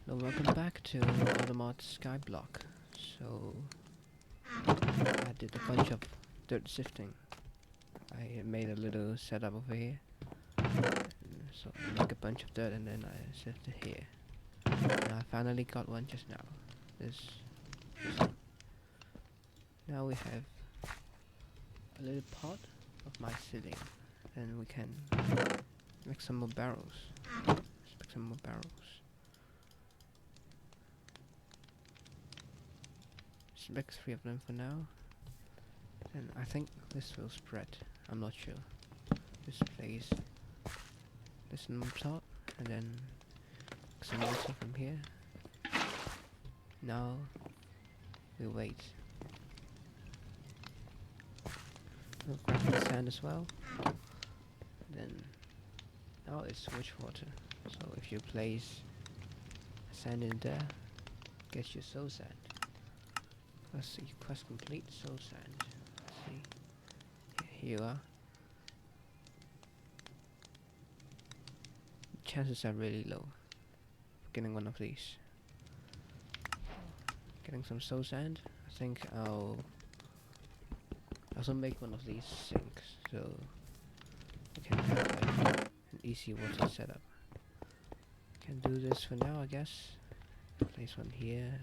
Hello, welcome back to Automod Skyblock. So, I did a bunch of dirt sifting. I made a little setup over here. So I make a bunch of dirt and then I sift it here. And I finally got one just now. This thing. Now we have a little pot of my sitting. And we can make some more barrels. Let's make some more barrels. Make 3 of them for now, and I think this will spread. I'm not sure. Just place this on top, and then some water from here. Now we wait. We'll grab the sand as well. Then now it's switch water. So if you place sand in there, gets you soul sand. Let's see, quest complete, soul sand. Let's see. Here you are. Chances are really low for getting one of these. Getting some soul sand. I think I'll also make one of these sinks so we can have like an easy water setup. Can do this for now, I guess. Place one here,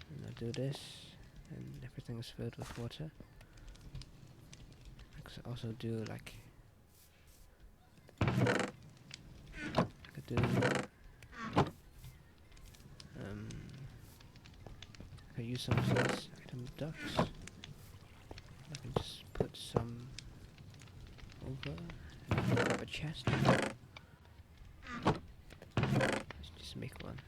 and I'll do this. And everything is filled with water. I could also do like I could do I could use some of these item ducts. I can just put some over and grab a chest. Let's just make one.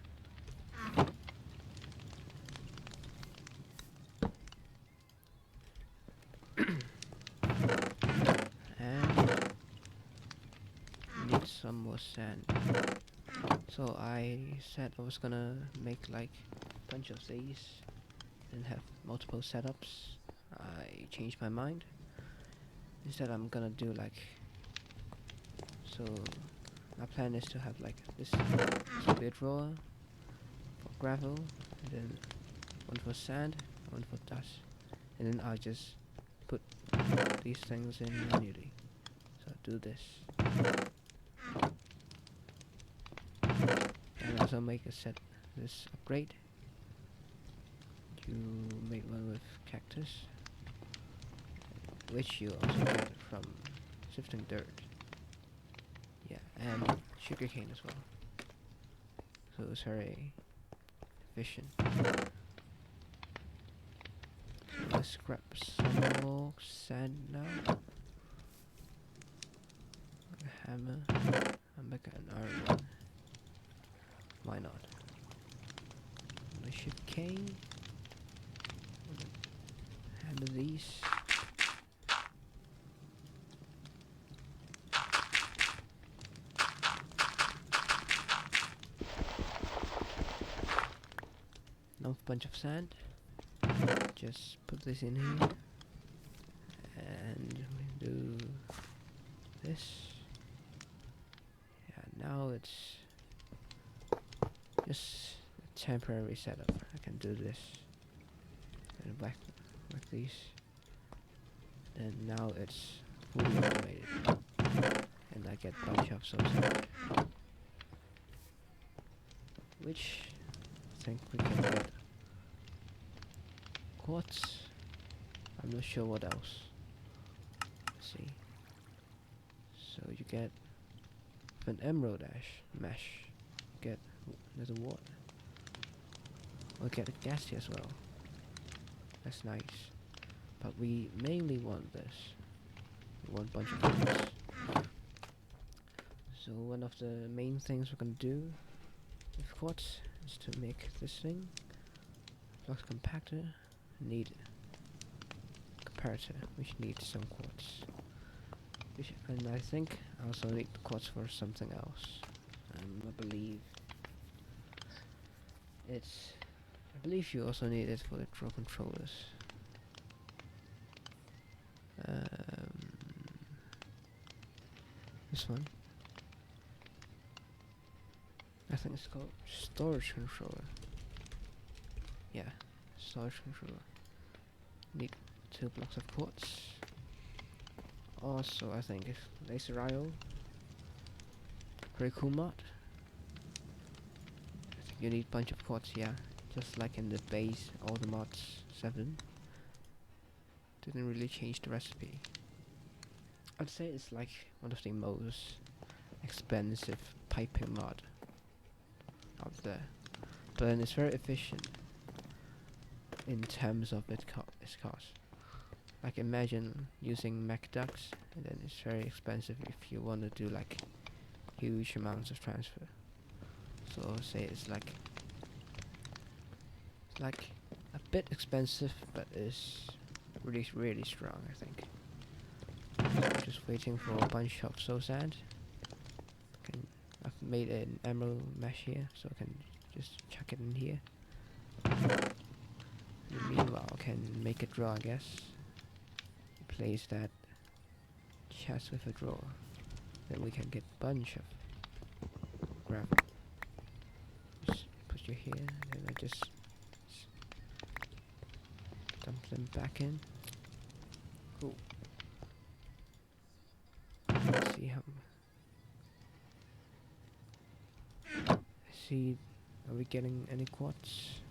Some more sand. So I said I was gonna make like a bunch of these and have multiple setups. I changed my mind. Instead I'm gonna do like, so my plan is to have like this bit drawer for gravel, and then one for sand, one for dust, and then I'll just put these things in manually. So I'll do this. And also make a set this upgrade. You make one with cactus, which you also get from sifting dirt. Yeah, and sugarcane as well. So it's very efficient. So let's grab some more sand now. A hammer. I'll make an iron one. Why not? Shift K. Hammer these. Now a bunch of sand. Just put this in here. And we do this. Yeah, now it's just a temporary setup. I can do this and back like these. And now it's fully automated, and I get bunch of soul sand, which I think we can get quartz. I'm not sure what else. Let's see. So you get an emerald ash mesh. Get little water. We'll get a gas as well. That's nice. But we mainly want this. We want a bunch of things. So one of the main things we're gonna do with quartz is to make this thing. Flux compactor. Need comparator, which needs some quartz. And I think I also need the quartz for something else. I believe you also need it for the draw controllers. This one. I think it's called storage controller. Yeah, storage controller. Need 2 blocks of quartz. Also, I think it's LaserIO. Very cool mod. I think you need a bunch of quartz, yeah. Just like in the base, all the mods 7. Didn't really change the recipe. I'd say it's like one of the most expensive piping mod out there. But then it's very efficient in terms of its cost. Like imagine using mech ducts, and then it's very expensive if you want to do like huge amounts of transfer. So I'll say it's like a bit expensive, but it's really strong, I think. So I'm just waiting for a bunch of soul sand. I've made an emerald mesh here, so I can just chuck it in here. And meanwhile, I can make a drawer, I guess. Place that chest with a drawer. Then we can get a bunch of gravel. Just put you here, and then I just dump them back in. Cool. Let's see how. See, are we getting any quartz?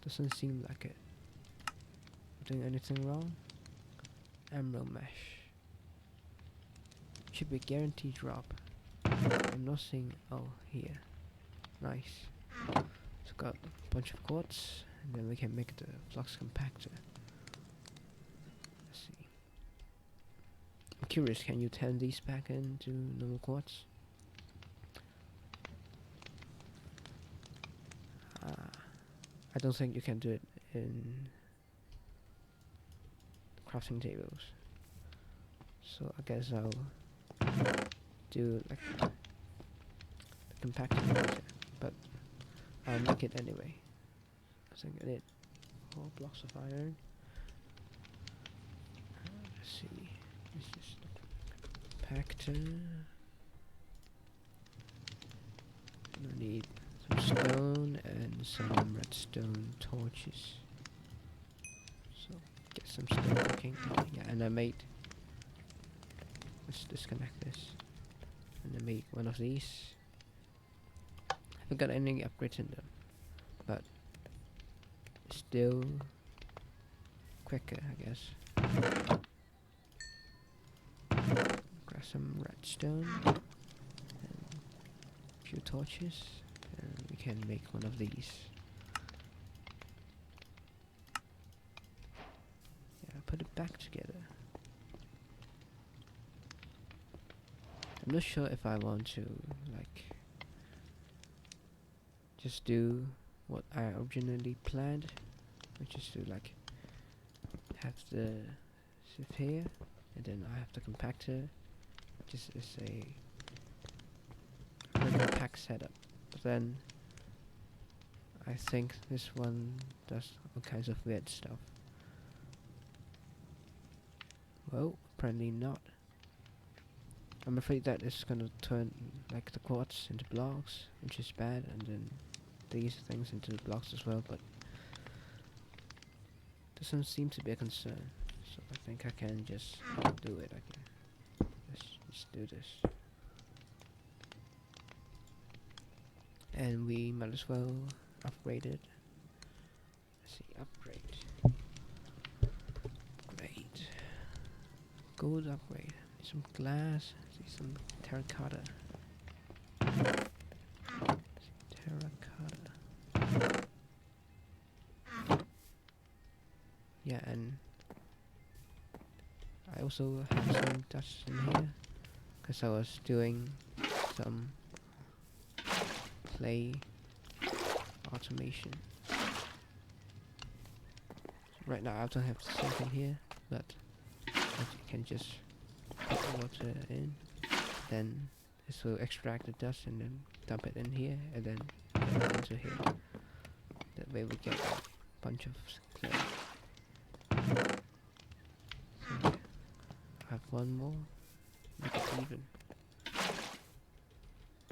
Doesn't seem like it. Doing anything wrong? Emerald mesh. Should be guaranteed drop. I'm not seeing. Oh, here. Nice. So got a bunch of quartz, and then we can make the flux compactor. Let's see. I'm curious, can you turn these back into normal quartz? I don't think you can do it in crafting tables. So I guess I'll do like the compacting later, but I'll make it anyway. I think I need 4 blocks of iron. Let's see. This is the compactor. I need some stone and some redstone torches. So get some stone cooking. Yeah, and I made. Let's disconnect this. And I made one of these. I haven't got any upgrades in them, but still quicker, I guess. Grab some redstone and a few torches, and we can make one of these. Yeah, put it back together. I'm not sure if I want to like just do what I originally planned, which is to like have the sieve here, and then I have the compactor, just as a compact setup. But then I think this one does all kinds of weird stuff. Well, apparently not. I'm afraid that it's gonna turn like the quartz into blocks, which is bad, and then these things into blocks as well, but doesn't seem to be a concern. So I think I can just do it. Let's just do this. And we might as well upgrade it. Let's see, upgrade. Upgrade. Gold upgrade. Some glass. See some terracotta. Terracotta. Yeah, and I also have some dust in here because I was doing some clay automation. So right now I don't have something here, but I can just put water in, then this will extract the dust and then dump it in here, and then get it into here. That way we get a bunch of clay. So I have one more. make it even.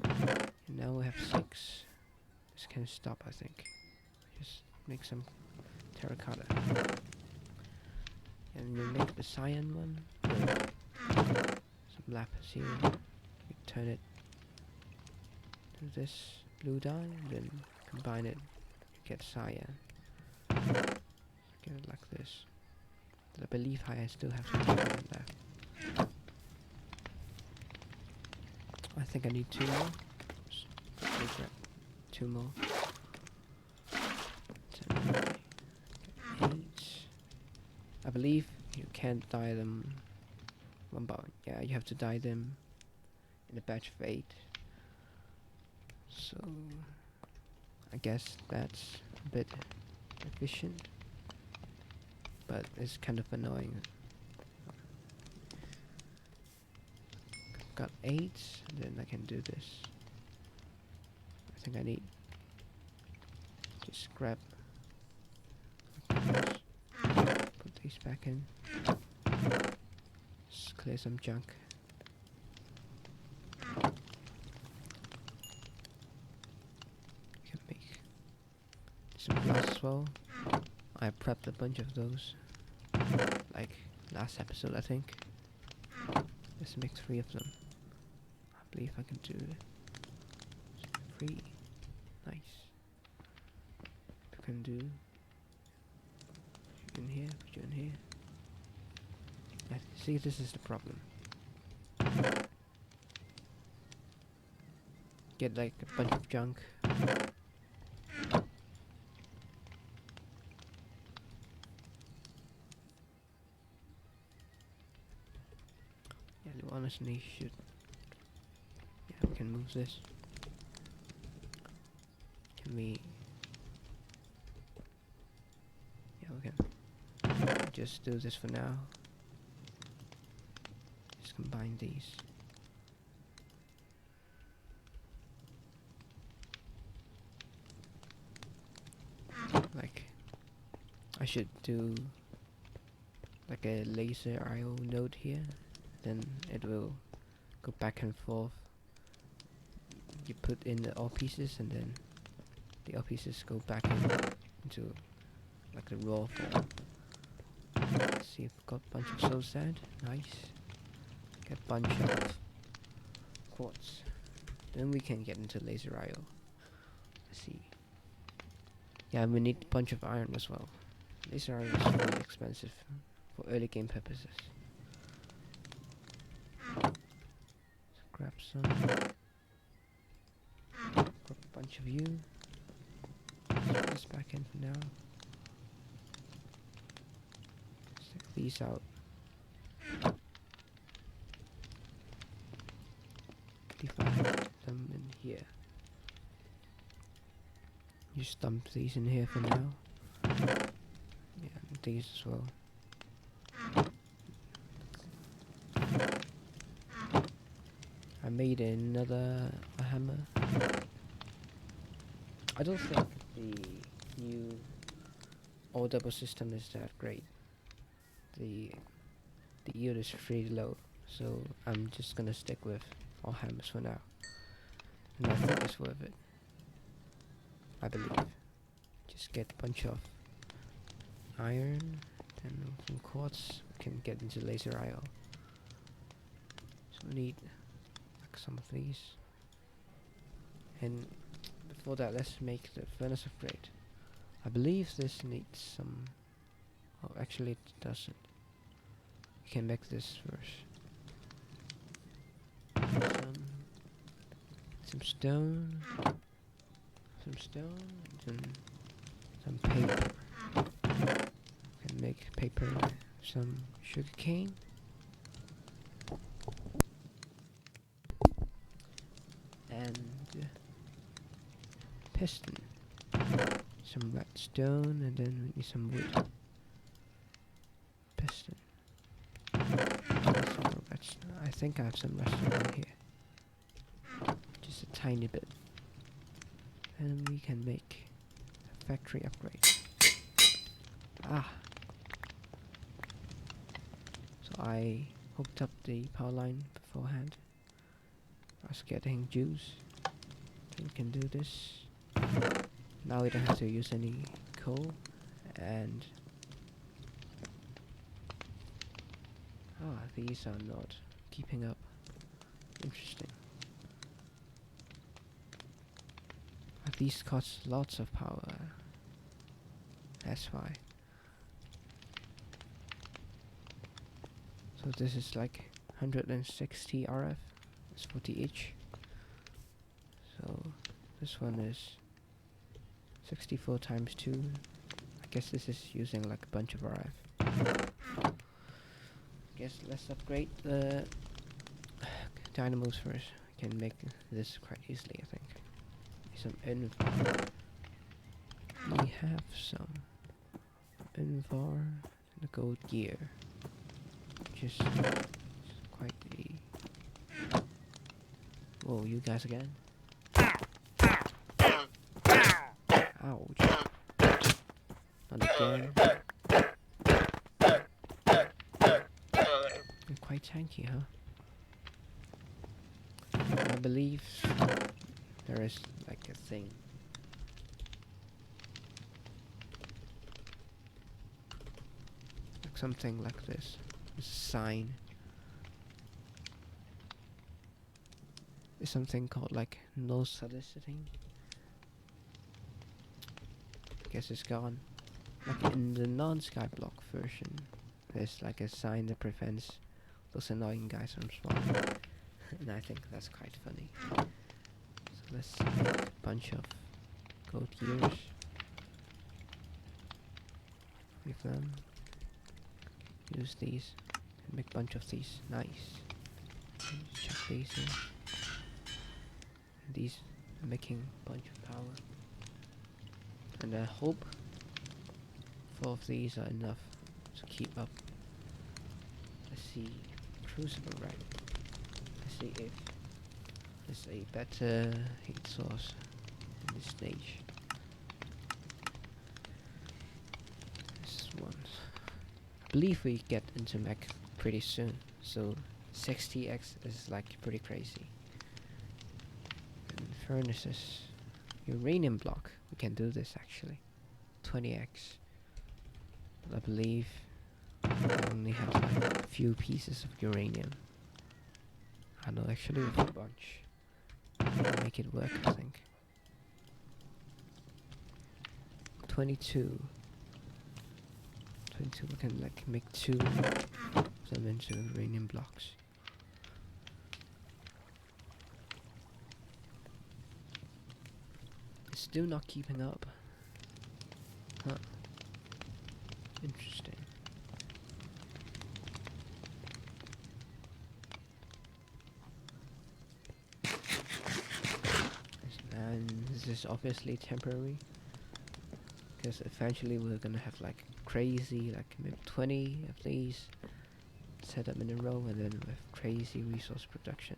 And now we have 6. This can stop, I think. Just make some terracotta. And you make the cyan one with some lapis here. You turn it to this blue dye, then combine it, you get cyan. Get it like this. I believe I still have some cyan left. I think I need 2 more. Quickly grab 2 more. 10, 8. I believe you can't dye them one by one. Yeah, you have to dye them in a batch of 8. So I guess that's a bit efficient, but it's kind of annoying. Got 8, then I can do this. I think I need just grab this, put these back in, just clear some junk. You can make some glass as well. I prepped a bunch of those, like last episode, I think. Let's make 3 of them. I believe I can do it. 3. Nice. You can do. Put you in here, put you in here. Yeah, see, this is the problem. Get like a bunch of junk. Yeah, you honestly should. Yeah, we can move this. Can we? Yeah, we can. Just do this for now. Just combine these. Like, I should do like a LaserIO node here. Then it will go back and forth. You put in the all pieces, and then the all pieces go back into like the raw form. Let's see if we've got a bunch of soul sand. Nice. Get a bunch of quartz. Then we can get into LaserIO. Let's see. Yeah, we need a bunch of iron as well. LaserIO is really expensive for early game purposes. Grab some. Grab a bunch of you. Put this back in for now. Stick these out. 55 them in here. Just dump these in here for now. Yeah, and these as well. I made another hammer. I don't think the new all double system is that great. The yield is pretty low, so I'm just gonna stick with all hammers for now. And I think it's worth it. I believe. Just get a bunch of iron, then some quartz. We can get into LaserIO. So we need like some of these. And before that, let's make the furnace upgrade. I believe this needs some. Oh, actually, it doesn't. We can make this first. Some stone. Some stone, and some paper. Can make paper, some sugar cane, and piston. Some redstone, and then we need some wood. Piston. Some more redstone. I think I have some redstone in here. Just a tiny bit. And we can make a factory upgrade. Ah! So I hooked up the power line beforehand. I was getting juice. We can do this. Now we don't have to use any coal, and these are not keeping up. Interesting. These cost lots of power. That's why. So this is like 160 RF. It's 40 each. So this one is 64 times 2. I guess this is using like a bunch of RF. Guess let's upgrade the dynamos first. I can make this quite easily, I think. Some invar. We have some invar and a gold gear, which is quite the. Whoa, you guys again? Ouch! Not again. You're quite tanky, huh? I believe there is like a thing. Like something like this. This sign. There's something called like no soliciting. I guess it's gone. Like in the non-skyblock version, there's like a sign that prevents those annoying guys from spawning. And I think that's quite funny. So let's make a bunch of gold gears. With them. Use these. And make a bunch of these. Nice. Chuck these in. And these are making a bunch of power. And I hope 4 of these are enough to keep up. Let's see. Crucible, right? Let's see if there's a better heat source in this stage. This one. I believe we get into mech pretty soon, so 60x is like pretty crazy. And furnaces. Uranium block. We can do this actually. 20x. But I believe I only have like a few pieces of uranium. I know, actually with a bunch. I'll make it work, I think. 22. 22, we can like make 2 of them into uranium blocks. It's still not keeping up. Huh. Interesting. And this is obviously temporary, because eventually we're gonna have like crazy, like maybe 20 of these set up in a row, and then with crazy resource production.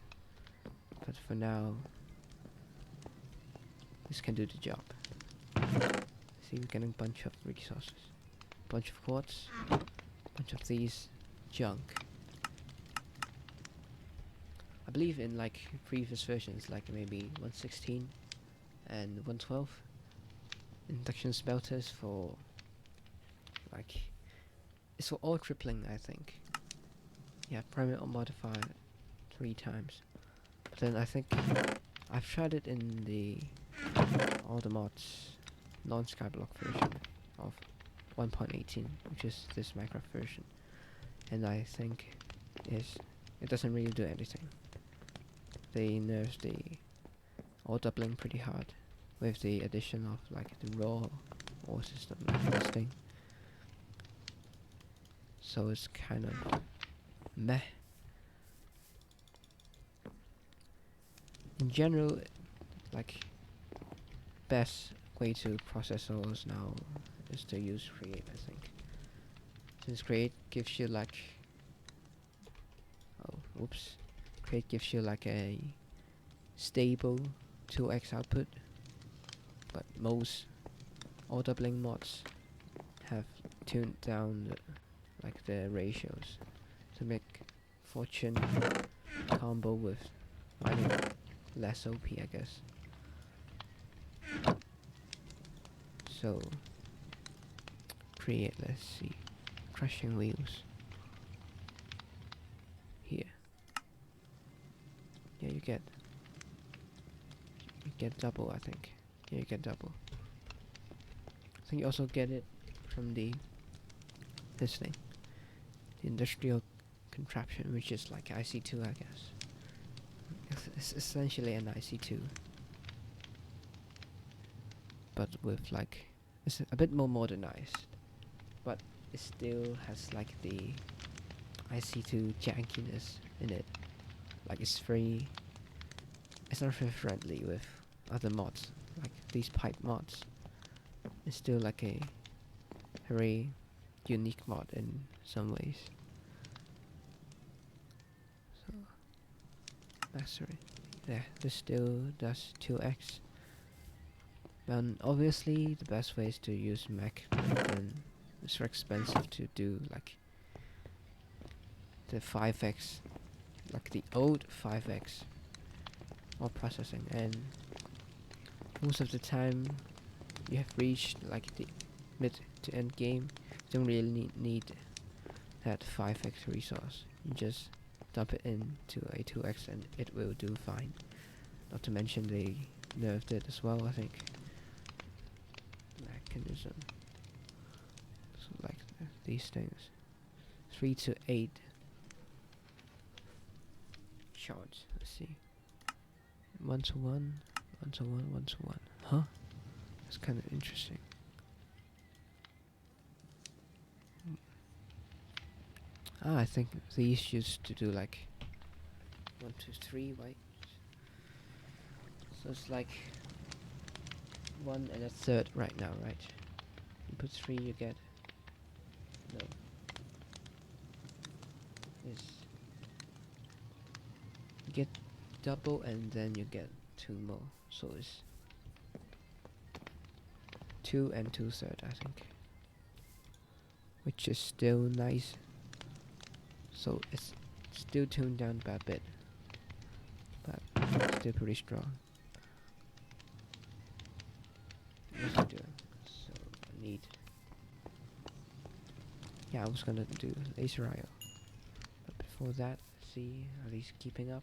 But for now, this can do the job. See, we're getting a bunch of resources, bunch of quartz, bunch of these junk. I believe in like previous versions, like maybe 116 and 112, induction smelters for like, it's for all crippling, I think. Yeah, primary or modifier 3 times. But then I think I've tried it in the all the mods non-skyblock version of 1.18, which is this Minecraft version, and I think it doesn't really do anything. They nerfed the ore doubling pretty hard with the addition of like the raw ore system, like this thing. So it's kind of meh. In general, like best way to process ores now is to use create, I think. Since create gives you like create gives you like a stable 2x output, but most ore doubling mods have tuned down the ratios to make fortune combo with mining less OP, I guess. So create, let's see, crushing wheels here. Yeah, you get double, I think. Yeah, you get double. I think you also get it from this thing, the industrial contraption, which is like IC2, I guess. It's essentially an IC2, but with like, it's a bit more modernized, but it still has like the IC2 jankiness in it. Like it's not very friendly with other mods, like these pipe mods. It's still like a very unique mod in some ways. So mastery, yeah, this still does 2x. And obviously the best way is to use Mac, and it's very expensive to do like the 5x, like the old 5x or processing, and most of the time you have reached like the mid to end game, you don't really need that 5x resource. You just dump it into a 2x and it will do fine. Not to mention they nerfed it as well, I think. Mechanism. So like these things. 3 to 8 shards. Let's see. 1 to 1, 1 to 1, 1 to 1. Huh? That's kind of interesting. I think these used to do like 1, 2, 3, right? So it's like 1 and a third right now, right? You put 3, you get no. Is you get double and then you get 2 more. So it's 2 and 2/3, I think, which is still nice. So it's still tuned down by a bit, but still pretty strong. What's it doing? So I need. Yeah, I was gonna do LaserIO, but before that, see, are these keeping up?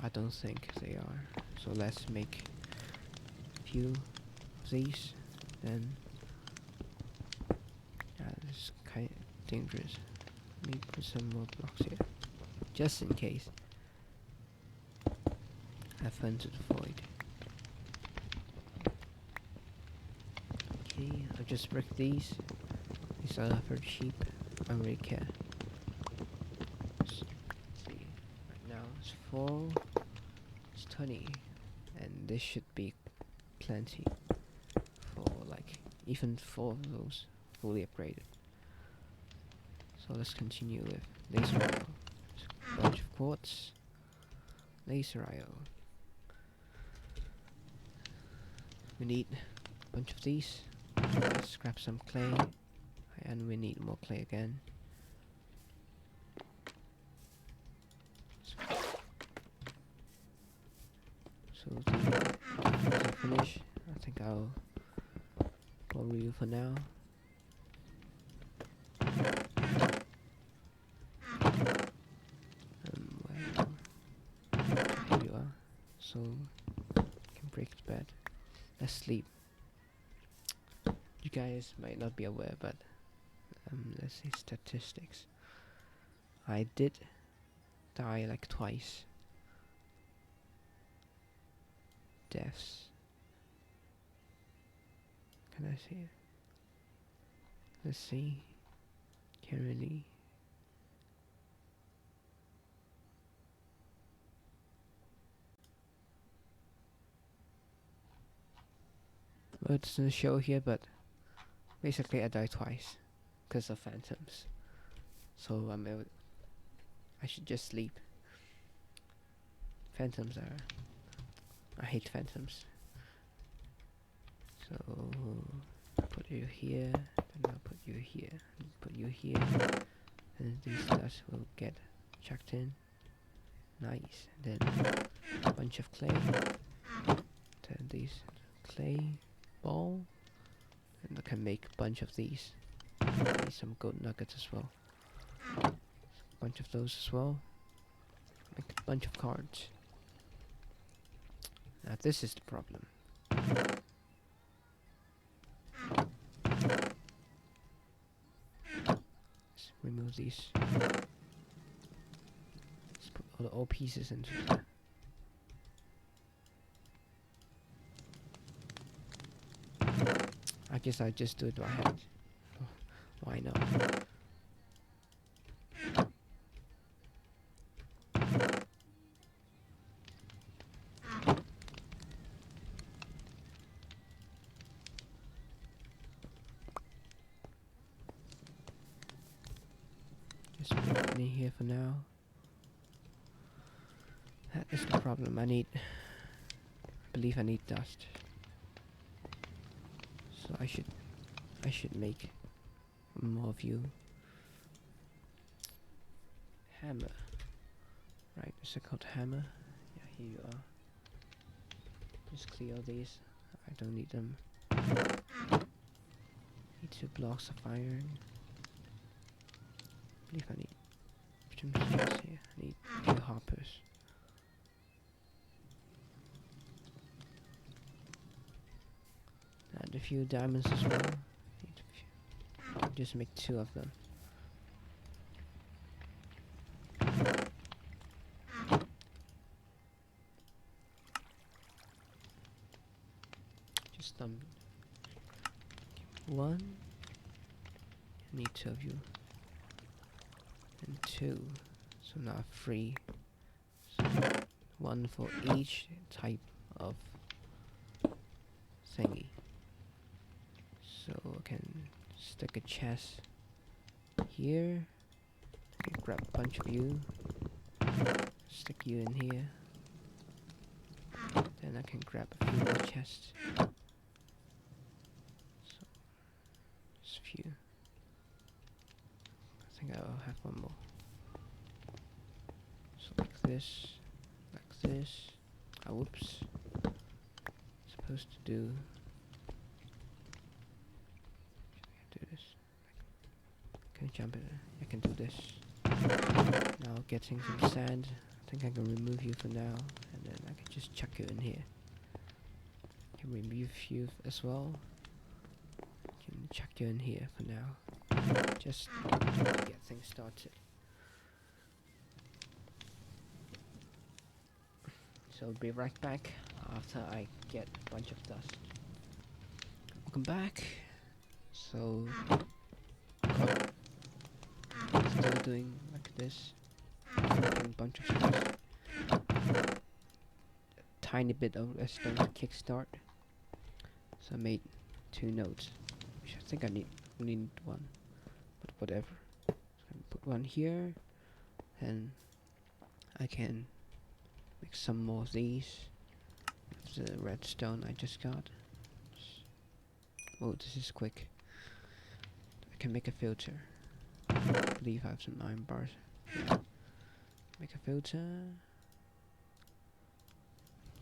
I don't think they are. So let's make a few of these. Then, yeah, this is kind of dangerous. Let me put some more blocks here, just in case. Have fun to the void. Okay, I'll just break these. These are very cheap. I don't really care. Let's see. Right now it's 4. It's 20. And this should be plenty for like even 4 of those fully upgraded. So let's continue with LaserIO. A bunch of quartz. LaserIO. We need a bunch of these. Let's scrap some clay, and we need more clay again. So to finish, I think I'll borrow you for now. Well, here you are. So you can break the bed. Let's sleep. You guys might not be aware, but let's see statistics. I did die like twice. Deaths. Can I see it? Let's see. Can't really. Well, it doesn't show here, but basically I died twice because of phantoms. So I should just sleep. Phantoms are. I hate phantoms. So I'll put you here, then I'll put you here, and put you here, and these dust will get chucked in. Nice. Then a bunch of clay. Then these clay ball, and I can make a bunch of these. Need some gold nuggets as well. A bunch of those as well. Make a bunch of cards. Now this is the problem. Let's remove these. Let's put all the old pieces into there. I guess I just do it by hand. Why not? Just put it in here for now. That is the problem. I believe I need dust. So I should make more of you. Hammer. Right, is it called hammer? Yeah, here you are. Just clear all these. I don't need them. Need 2 blocks of iron. I believe I need some chests here. I need 2 hoppers. And a few diamonds as well. Just make 2 of them. Just 1. I need 2 of you. And 2. So now 3. So 1 for each type of thingy. So I can stick a chest here. I can grab a bunch of you. Stick you in here. Then I can grab a few more chests. So just a few. I think I'll have 1 more. So like this. Like this. Oh, whoops. Supposed to do this. Can I jump it? I can do this. Now getting some sand. I think I can remove you for now, and then I can just chuck you in here. Can remove you as well. Can chuck you in here for now. Just to get things started. So I'll be right back after I get a bunch of dust. Welcome back. So still doing like this. A bunch of stuff. A tiny bit of redstone to kickstart. So I made 2 nodes, which I think I only need 1, but whatever. So I put 1 here, and I can make some more of these. With the redstone I just got. Oh, this is quick. I can make a filter. I believe I have some iron bars. Yeah. Make a filter.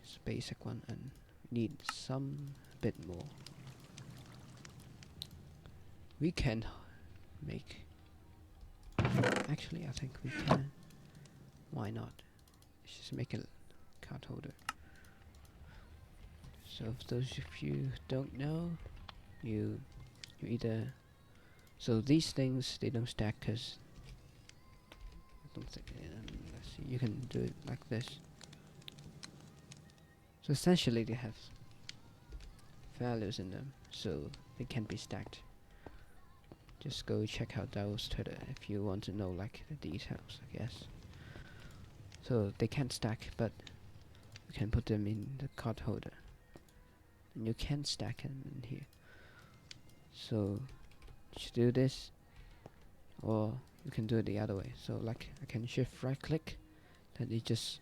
It's a basic one, and we need some bit more. We can make. Actually, I think we can. Why not? Let's just make a card holder. So, for those of you who don't know, you either. So these things, they don't stack because. Let's see, you can do it like this. So essentially they have values in them, so they can be stacked. Just go check out Dow's Twitter if you want to know like the details, I guess. So they can't stack, but you can put them in the card holder. And you can stack them in here. So just do this, or you can do it the other way. So like I can shift right click, then it just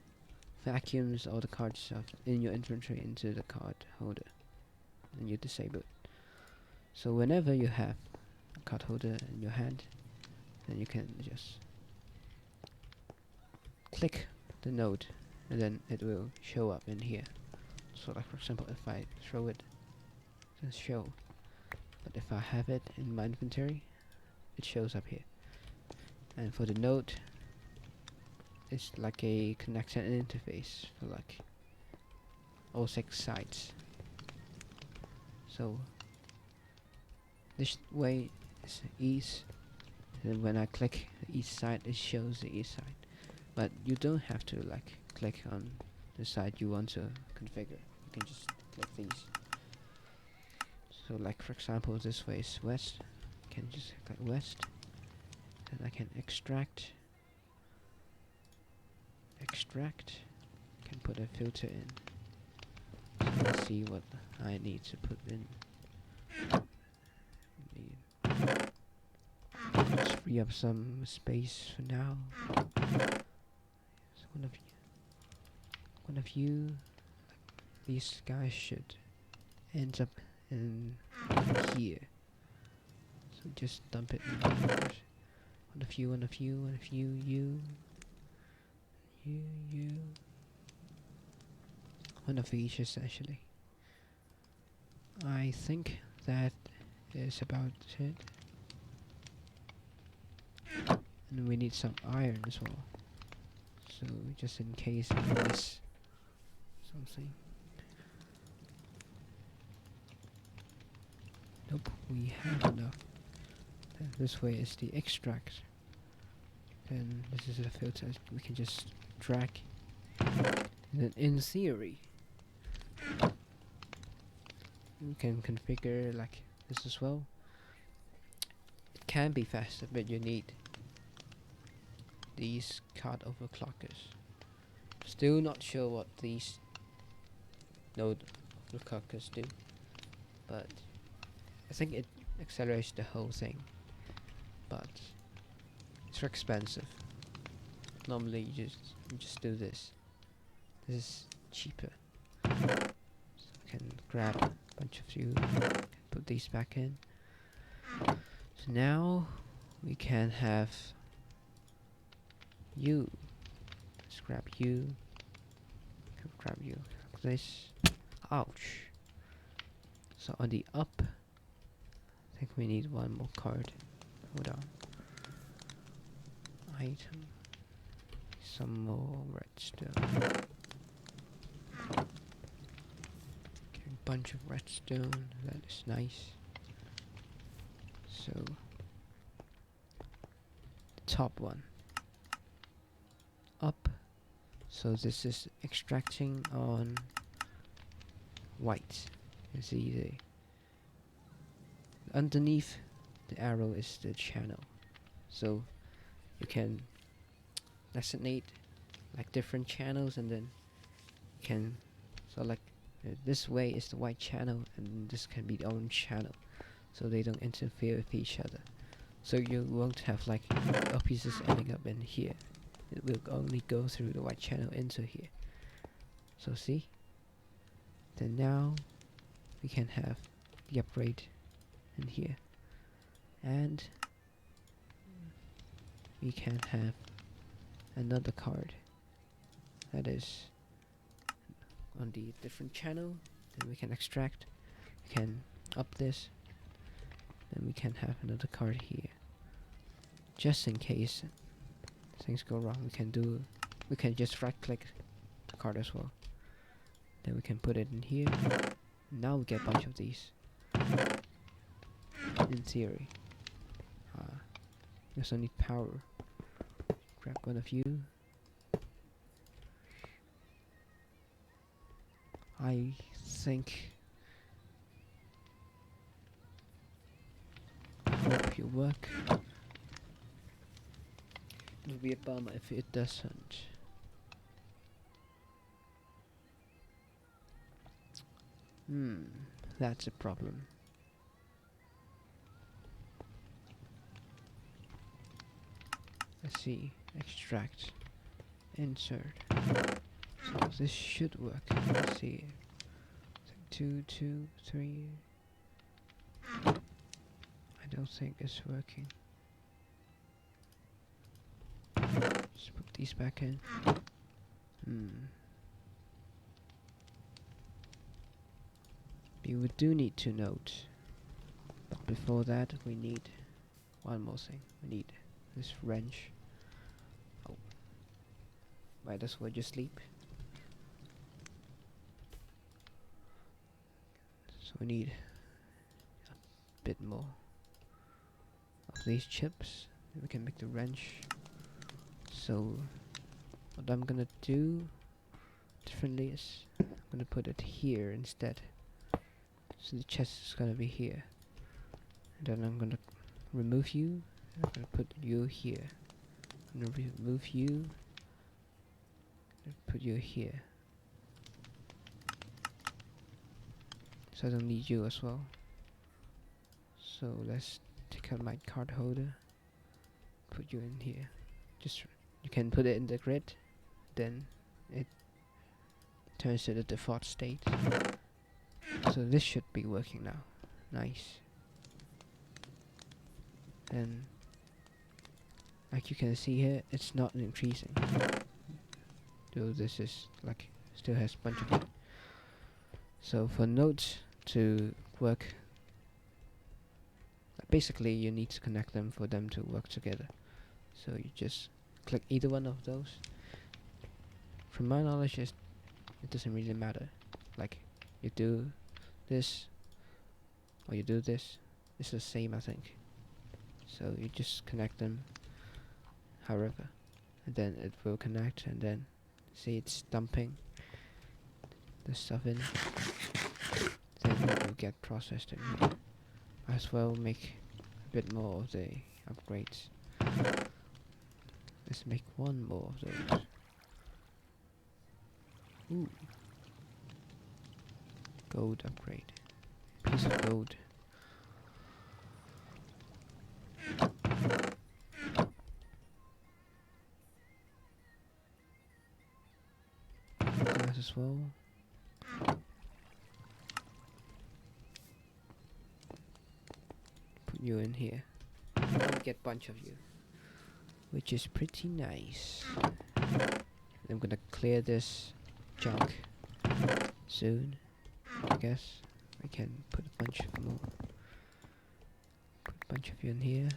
vacuums all the card stuff in your inventory into the card holder, and you disable it. So whenever you have a card holder in your hand, then you can just click the node, and then it will show up in here. So like for example, if I throw it, it doesn't show, but if I have it in my inventory, it shows up here. And for the node, it's like a connection interface for like all 6 sides. So this way is east, and when I click the east side, it shows the east side. But you don't have to like click on the side you want to configure. You can just click these. So like for example, this way is west. I can just click west, and I can extract. Can put a filter in. So let's see what I need to put in. Just free up some space for now. So one of you, these guys should end up in here. So just dump it in here first. One of you, you. One of each essentially. I think that is about it. And we need some iron as well. So just in case I miss something. Nope, we have enough. And this way is the extract. Then this is a filter we can just drag. And then in theory, we can configure like this as well. It can be faster, but you need these card overclockers. Still not sure what these node overclockers do, but I think it accelerates the whole thing. But it's expensive. Normally you just do this. This is cheaper. So I can grab a bunch of you, put these back in. So now we can have you. Let's grab you. Grab you. Like this. Ouch. So on the up, I think we need one more card. Hold on. Item. Some more redstone. Okay, a bunch of redstone. That is nice. So the top one. Up. So this is extracting on white. You see the underneath the arrow is the channel. So you can designate like different channels, and then you can like this way is the white channel, and this can be the orange channel, so they don't interfere with each other. So you won't have like pieces ending up in here. It will only go through the white channel into here. So see? Then now we can have the upgrade in here, and we can have another card that is on the different channel. Then we can extract, we can up this, then we can have another card here, just in case things go wrong. We can just right click the card as well, then we can put it in here. Now we get a bunch of these in theory. We also need power. Grab one of you. I think I hope you work. It would be a bummer if it doesn't. That's a problem. Let's see. Extract. Insert. So this should work. Let's see. 2, 2, 3. I don't think it's working. these back in. We do need to note, but before that we need one more thing. We need this wrench. Oh, might as well just sleep. So we need a bit more of these chips. We can make the wrench. So what I'm gonna do differently is I'm gonna put it here instead. So the chest is gonna be here. And then I'm gonna remove you. I'm gonna put you here. I'm gonna remove you. And put you here. So I don't need you as well. So let's take out my card holder. Put you in here. Just you can put it in the grid. Then it turns to the default state. So this should be working now. Nice. And like you can see here, it's not increasing. Though this is like still has a bunch of it. So for nodes to work, basically you need to connect them for them to work together. So you just click either one of those. From my knowledge, it doesn't really matter. Like you do this or you do this, it's the same, I think. So you just connect them however, and then it will connect, and then see it's dumping the stuff in, then it will get processed in here. Might as well make a bit more of the upgrades. Let's make one more of those. Ooh. Gold upgrade. Piece of gold. Glass as well. Put you in here. Get bunch of you, which is pretty nice. I'm gonna clear this junk soon. I guess I can put a bunch of more. Put a bunch of you in here.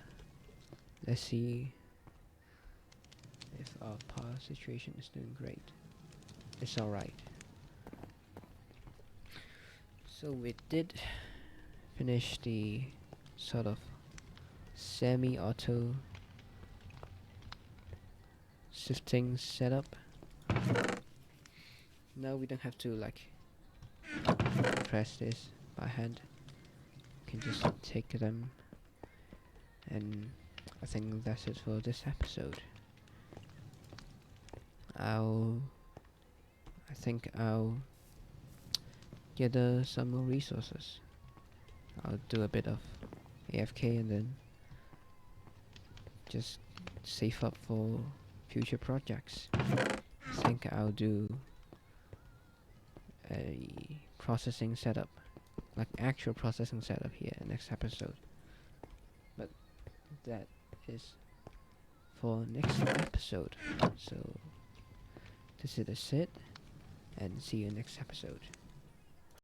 Let's see if our power situation is doing great. It's alright. So we did finish the sort of semi-auto shifting setup. Now we don't have to like press this by hand. We can just take them, and I think that's it for this episode. I think I'll gather some more resources. I'll do a bit of AFK and then just save up for future projects. I think I'll do a processing setup, like actual processing setup here next episode. But that is for next episode. So this is it, and see you next episode.